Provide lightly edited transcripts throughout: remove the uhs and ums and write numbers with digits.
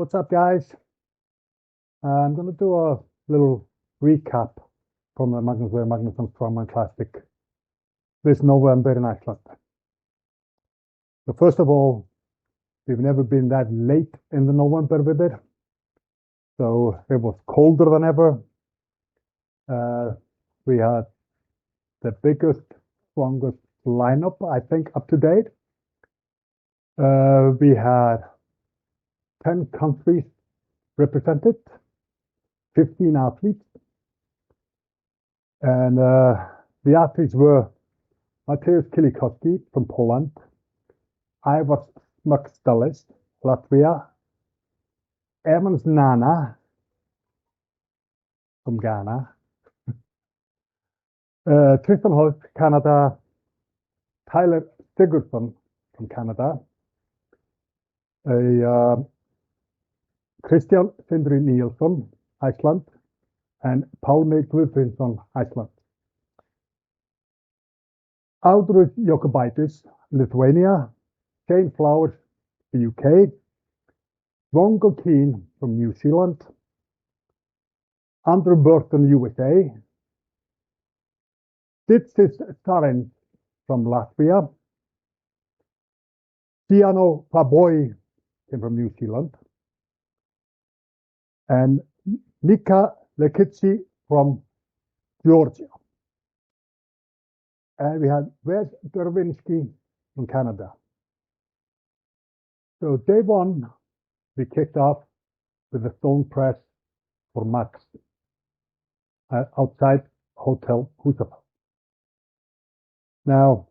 What's up, guys? I'm going to do a little recap from the Magnus Strongman Classic this November in Iceland. So first of all, we've never been that late in the November with it. So it was colder than ever. We had the biggest, strongest lineup, I think, up to date. We had 10 countries represented, 15 athletes. And the athletes were Mateusz Kielikowski from Poland, Ivars Smakstalis, Latvia, Evans Nana from Ghana, Tristan Holt, Canada, Tyler Sigurdsson from Canada, Christian Sindri Nielsen, Iceland, and Páni Guðfinnsson, Iceland. Audrus Jokubaitis, Lithuania, Shane Flowers, the UK, Rongo Keane from New Zealand, Andrew Burton, USA, Ditsis Sarin from Latvia, Tiano Paboy came from New Zealand, and Nika Lekitsi from Georgia. And we had Wes Dervinsky from Canada. So day one, we kicked off with the stone press for Max outside Hotel Husafell. Now,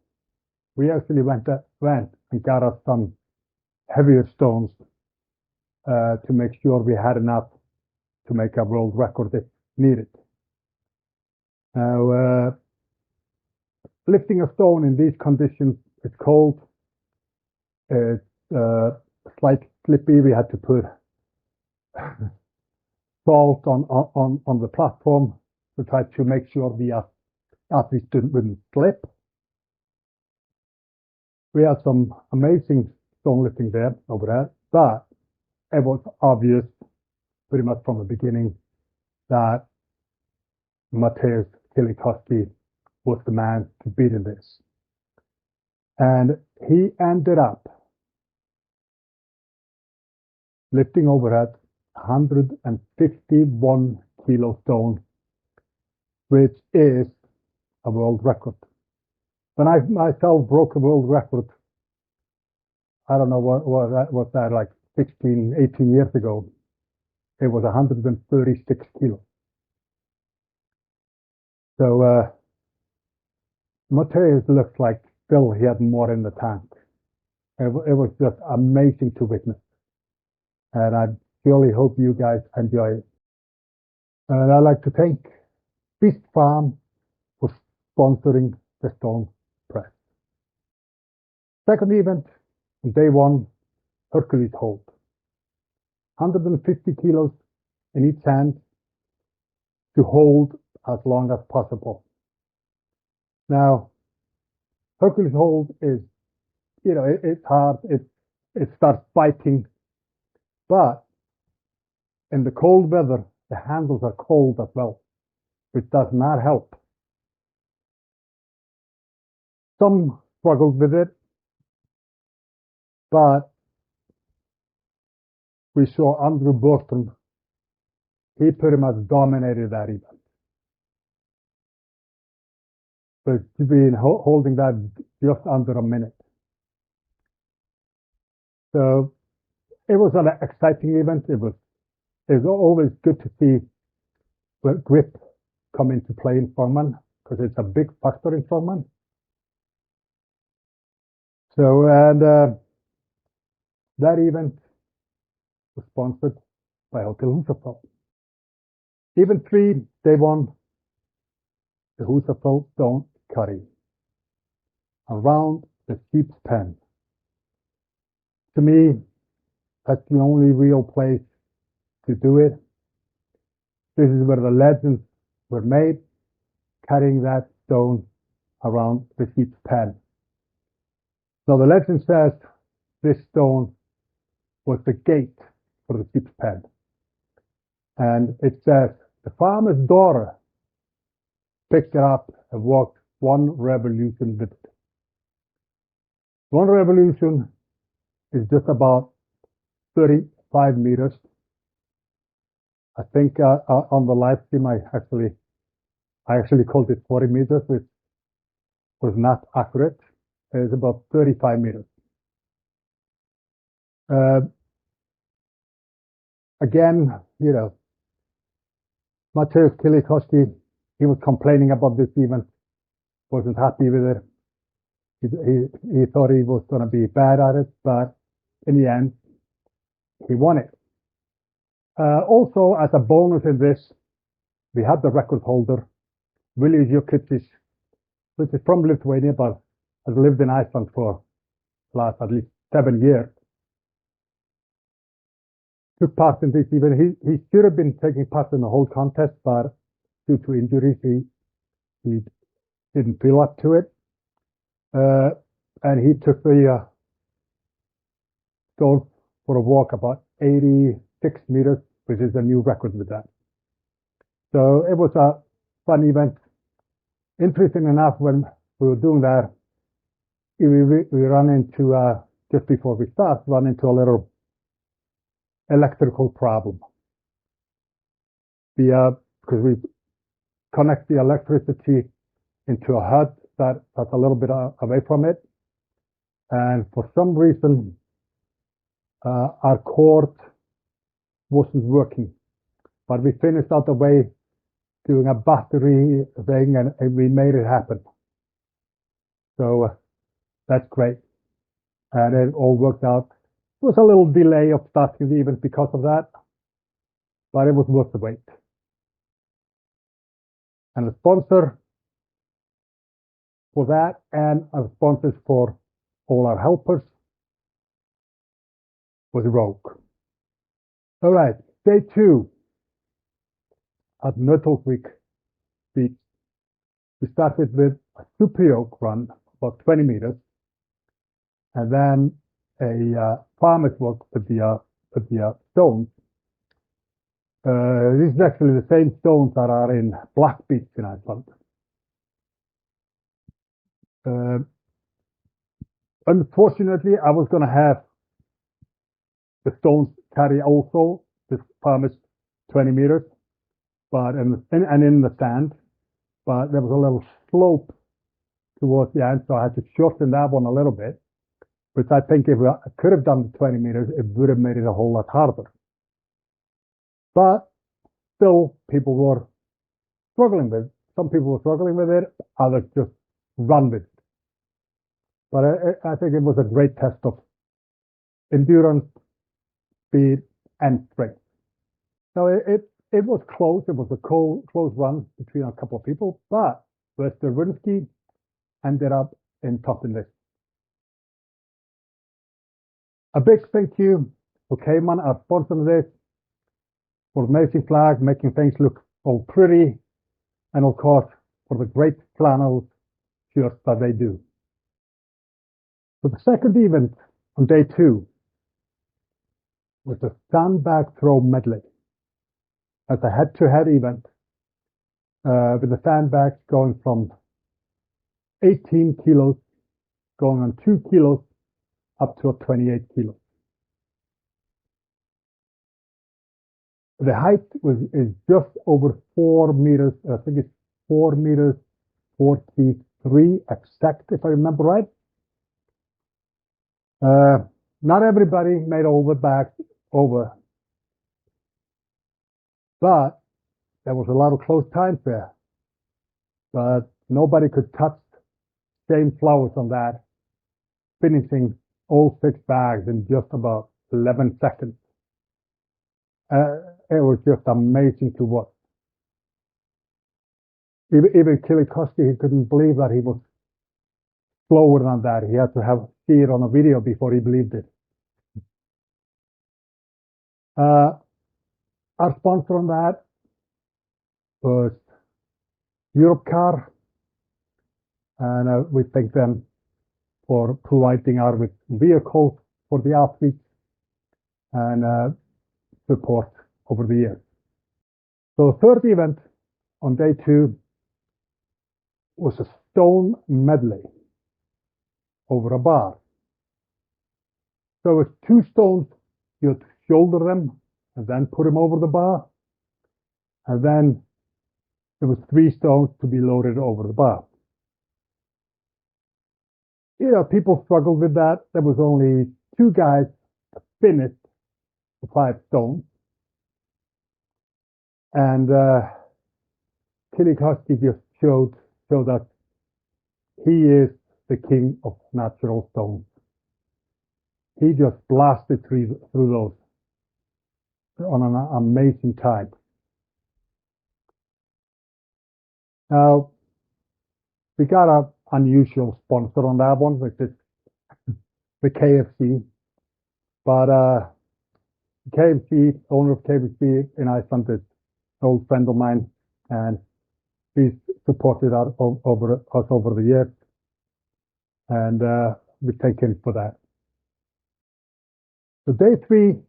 we actually went and got us some heavier stones to make sure we had enough to make a world record if needed. Now, lifting a stone in these conditions, it's cold, it's slightly slippy. We had to put salt on the platform to try to make sure the athletes wouldn't slip. We had some amazing stone lifting there over there, but it was obvious pretty much from the beginning that Mateusz Kielikowski was the man to beat in this. And he ended up lifting overhead 151 kilo stone, which is a world record. When I myself broke a world record, I don't know what was that, like 16, 18 years ago, it was 136 kilos. So Mateusz looks like still he had more in the tank. It was just amazing to witness. And I really hope you guys enjoy it. And I'd like to thank Beast Farm for sponsoring the stone press. Second event, day one, Hercules hold. 150 kilos in each hand to hold as long as possible. Now, Hercules hold is, it's hard, it starts biting, but in the cold weather, the handles are cold as well, which does not help. Some struggled with it, but we saw Andrew Burton. He pretty much dominated that event. So he's been holding that just under a minute. So it was an exciting event. It's always good to see grip come into play in strongman, because it's a big factor in strongman. So, and that event was sponsored by Hotel Husafell. Event 3, day one, the Husafell stone curry around the sheep's pen. To me, that's the only real place to do it. This is where the legends were made, carrying that stone around the sheep's pen. So the legend says this stone was the gate for the sheep's pen. And it says, the farmer's daughter picked it up and walked one revolution with it. One revolution is just about 35 meters. I think on the live stream I actually called it 40 meters, which was not accurate. It's about 35 meters. Again, you know, Mateusz Kielikowski, he was complaining about this event, wasn't happy with it. He thought he was going to be bad at it, but in the end, he won it. Also, as a bonus in this, we had the record holder, Willis Jokic, which is from Lithuania, but has lived in Iceland for the last at least 7 years. Took part in this event. He should have been taking part in the whole contest, but due to injuries, he didn't feel up to it. And he took the stone for a walk about 86 meters, which is a new record with that. So it was a fun event. Interesting enough, when we were doing that, we ran into, just before we start, run into a little electrical problem. Because we connect the electricity into a hut that's a little bit away from it. And for some reason, our cord wasn't working. But we finished out the way doing a battery thing, and we made it happen. So that's great. And it all worked out. It was a little delay of starting the event because of that, but it was worth the wait. And a sponsor for that, and our sponsors for all our helpers, was Rogue. All right, day 2 at Myrtle Creek Beach. We started with a super yoke run, about 20 meters, and then a farmer's walk with the stones. This is actually the same stones that are in Black Beach in Iceland. Unfortunately, I was going to have the stones carry also this farmer's 20 meters, but in the sand, but there was a little slope towards the end, so I had to shorten that one a little bit, which I think if I could have done the 20 meters, it would have made it a whole lot harder. But still, people were struggling with it. Some people were struggling with it, others just run with it. But I think it was a great test of endurance, speed, and strength. So it was close. It was a close run between a couple of people, but Westerwinski ended up in top in this. A big thank you to Cayman, our sponsor of this, for the amazing flag, making things look all pretty, and of course for the great flannel shirts that they do. So the second event on day 2 was the sandbag throw medley. That's a head-to-head event with the sandbags going from 18 kilos, going on 2 kilos, up to 28 kilos. The height is just over 4 meters. I think it's 4 meters, 43 exact, if I remember right. Not everybody made over, but there was a lot of close times there. But nobody could touch Shane Flowers on that, finishing all 6 bags in just about 11 seconds. It was just amazing to watch. Even Kielikowski, he couldn't believe that he was slower than that. He had to see it on a video before he believed it. Our sponsor on that was Europcar, and we thank them for providing us with vehicles for the athletes, and support over the years. So the third event on day 2 was a stone medley over a bar. So it's 2 stones, you had to shoulder them and then put them over the bar. And then there was 3 stones to be loaded over the bar. You know, people struggled with that. There was only 2 guys that finished the 5 stones. And Kilikoski just showed that he is the king of natural stones. He just blasted through those on an amazing time. Now, we got an unusual sponsor on that one, which is the KFC. But KFC, owner of KFC in Iceland, is an old friend of mine, and he's supported us over the years, and we thank him for that. So day 3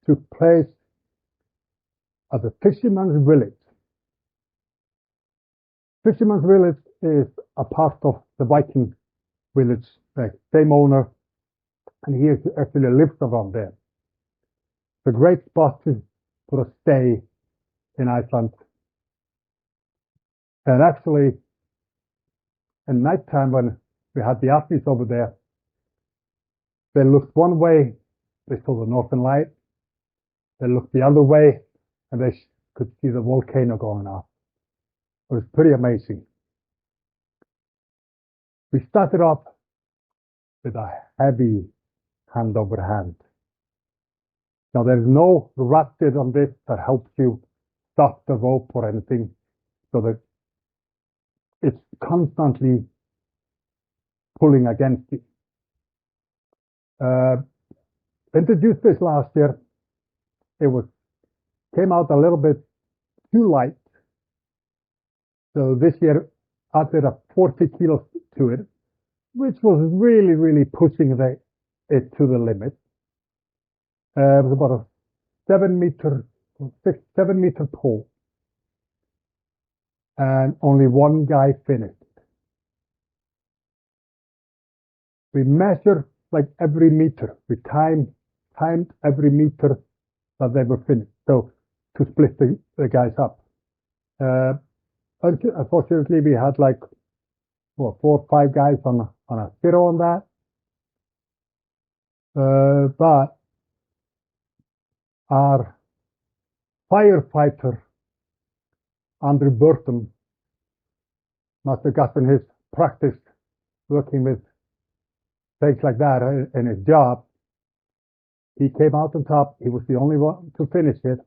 took place at the Fisherman's Village. Fisherman's Village is a part of the Viking village, same owner, and he actually lives around there. It's a great spot for a stay in Iceland. And actually, at night time when we had the athletes over there, they looked one way, they saw the northern light. They looked the other way, and they could see the volcano going off. It was pretty amazing. We started off with a heavy hand over hand. Now there's no ratchet on this that helps you stop the rope or anything, so that it's constantly pulling against you. Introduced this last year. It came out a little bit too light. So this year added a 40 kilos to it, which was really, really pushing it to the limit. It was about a 7 meter pole. And only one guy finished. We measured like every meter. We timed every meter that they were finished. So to split the guys up. Unfortunately, we had like 4 or 5 guys on a 0 on that. But our firefighter, Andrew Burton, must have gotten his practice working with things like that in his job. He came out on top. He was the only one to finish it.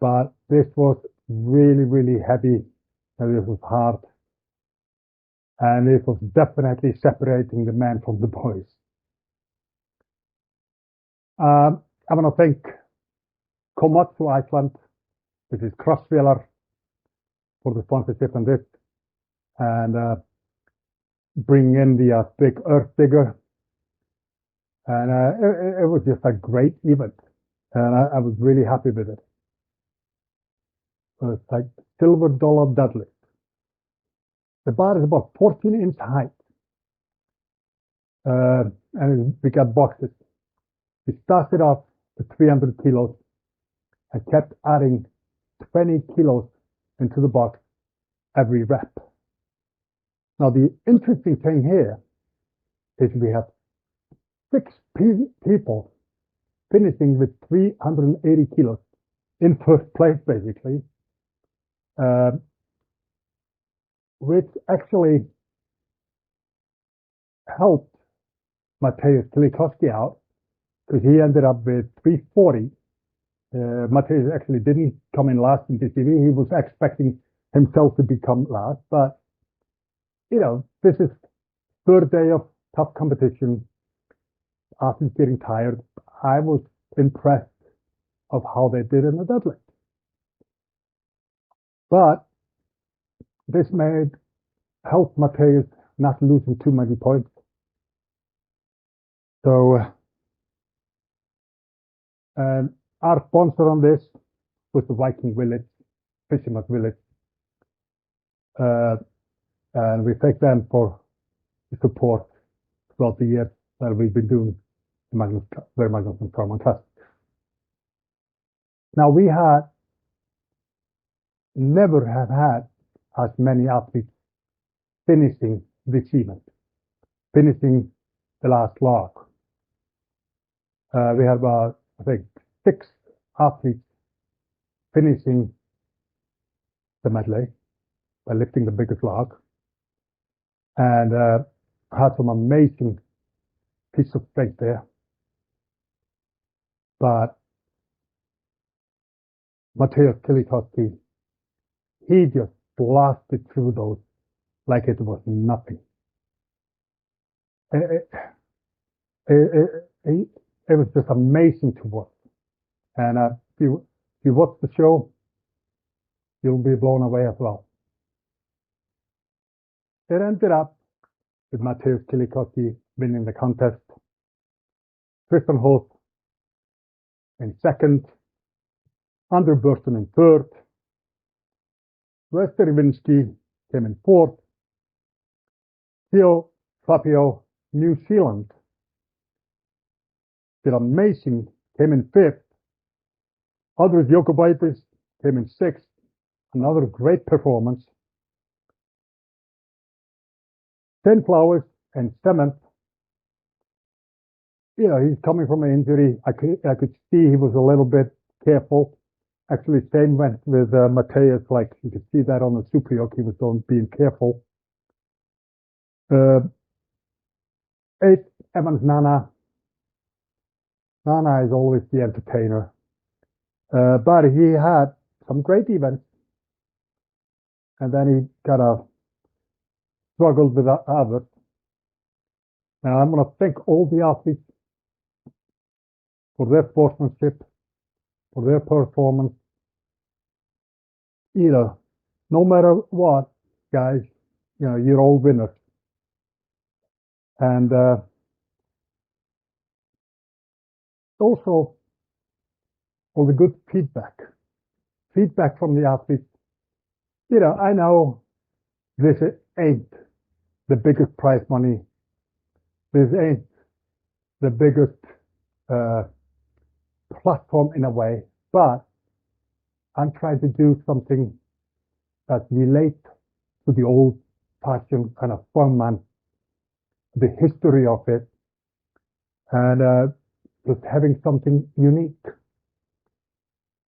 But this was really, really heavy, and it was hard. And it was definitely separating the men from the boys. I want to thank Komatsu Iceland, which is Crossfjeller, for the sponsorship on this, and bring in the big earth digger. And it was just a great event, and I was really happy with it. It's like silver dollar deadlift. The bar is about 14-inch height, and we got boxes. We started off with 300 kilos and kept adding 20 kilos into the box every rep. Now the interesting thing here is we have 6 people finishing with 380 kilos in first place, basically, which actually helped Mateusz Kilikoski out, because he ended up with 340. Mateusz actually didn't come in last in DCV. He was expecting himself to become last, but you know, this is 3rd day of tough competition. Athletes getting tired. I was impressed of how they did in the deadlift. But this helped Mateusz not losing too many points. So And our sponsor on this was the Viking Village, Fisherman's Village. And we thank them for the support throughout the year that we've been doing the Magnus and Strongman Classic. Now, we had never have had as many athletes finishing this event, finishing the last log. We had about, I think, 6 athletes finishing the medley by lifting the biggest log, and had some amazing piece of strength there. But Matteo Kilikoski, he just blasted through those like it was nothing. It was just amazing to watch. And if you watch the show, you'll be blown away as well. It ended up with Matteo Kilikoski winning the contest, Tristan Holt in second, Andrew Burton in third, Wester Iwinski came in fourth, Theo Fabio, New Zealand, did amazing, came in fifth, Andres Jokubaitis came in sixth, another great performance. Ten Flowers in seventh. You know, he's coming from an injury. I could see he was a little bit careful. Actually, same went with Mateus. Like you could see that on the super yoke, he was being careful. 8th, Evans Nana. Nana is always the entertainer, but he had some great events, and then he kind of struggled with others. Now I'm going to thank all the athletes for their sportsmanship, for their performance. You know, no matter what, guys, you know, you're all winners. And also all the good feedback from the athletes. You know, I know this ain't the biggest prize money. This ain't the biggest platform in a way, but I'm trying to do something that relates to the old-fashioned kind of strongman, the history of it, and just having something unique.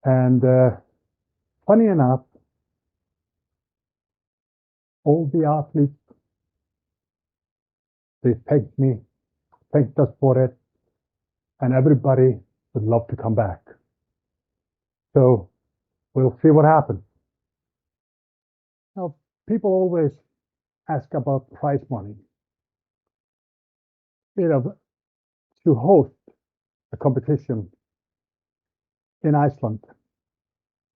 And funny enough, all the athletes, they thanked us for it, and everybody would love to come back. So we'll see what happens. Now, people always ask about prize money. You know, to host a competition in Iceland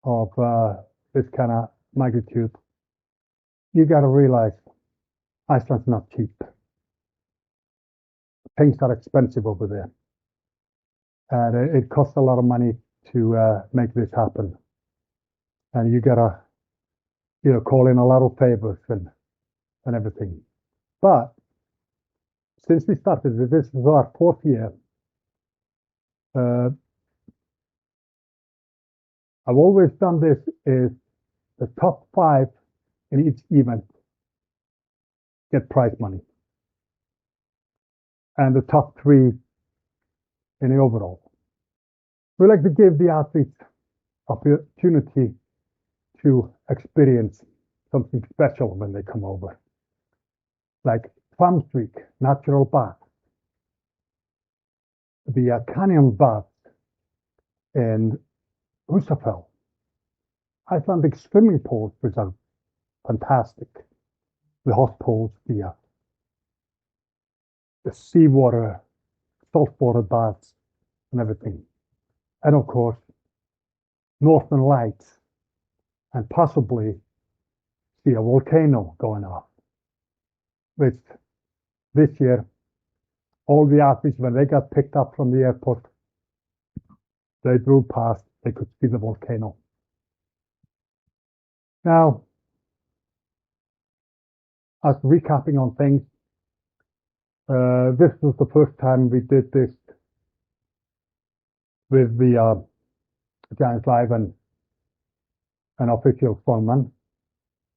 of this kind of magnitude, you got to realize Iceland's not cheap. Things are expensive over there, and it costs a lot of money to make this happen. And you gotta, you know, call in a lot of favors and everything. But since we started, this is our 4th year. I've always done this is the top 5 in each event get prize money, and the top 3 in the overall. We like to give the athletes opportunity to experience something special when they come over, like Farm Streak, natural bath, the canyon bath in Husafell, Icelandic swimming pools, which are fantastic, the hot pools, the seawater, saltwater baths, and everything. And of course, Northern Lights, and possibly see a volcano going off, which this year, all the athletes, when they got picked up from the airport, They drove past, they could see the volcano. Now, as recapping on things, this was the first time we did this with the Giants Live and an official strongman,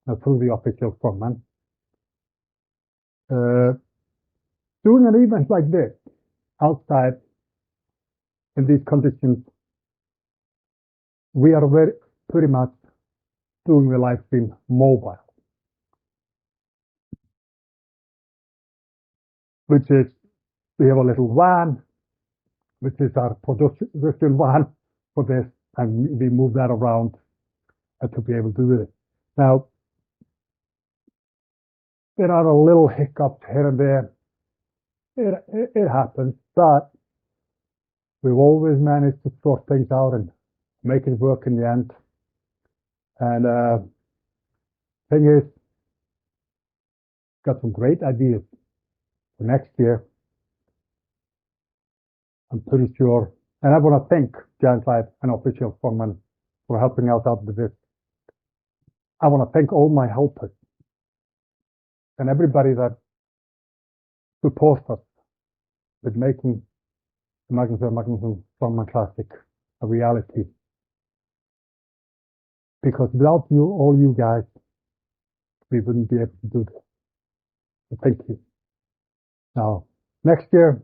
a fully official strongman. Doing an event like this outside in these conditions, we are pretty much doing the live stream mobile, which is, we have a little van, which is our production van for this, and we move that around to be able to do this. Now, there are a little hiccups here and there. It happens, but we've always managed to sort things out and make it work in the end. And thing is, got some great ideas for next year. I'm pretty sure, and I want to thank Giants Live and Official Strongman for helping out with this. I want to thank all my helpers and everybody that supports us with making the Magnus Strongman Classic a reality. Because without you, all you guys, we wouldn't be able to do this. So thank you. Now, next year,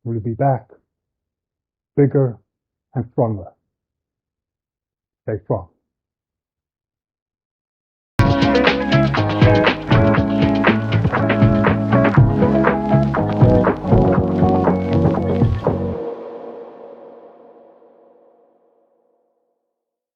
we'll be back, bigger and stronger. Stay strong.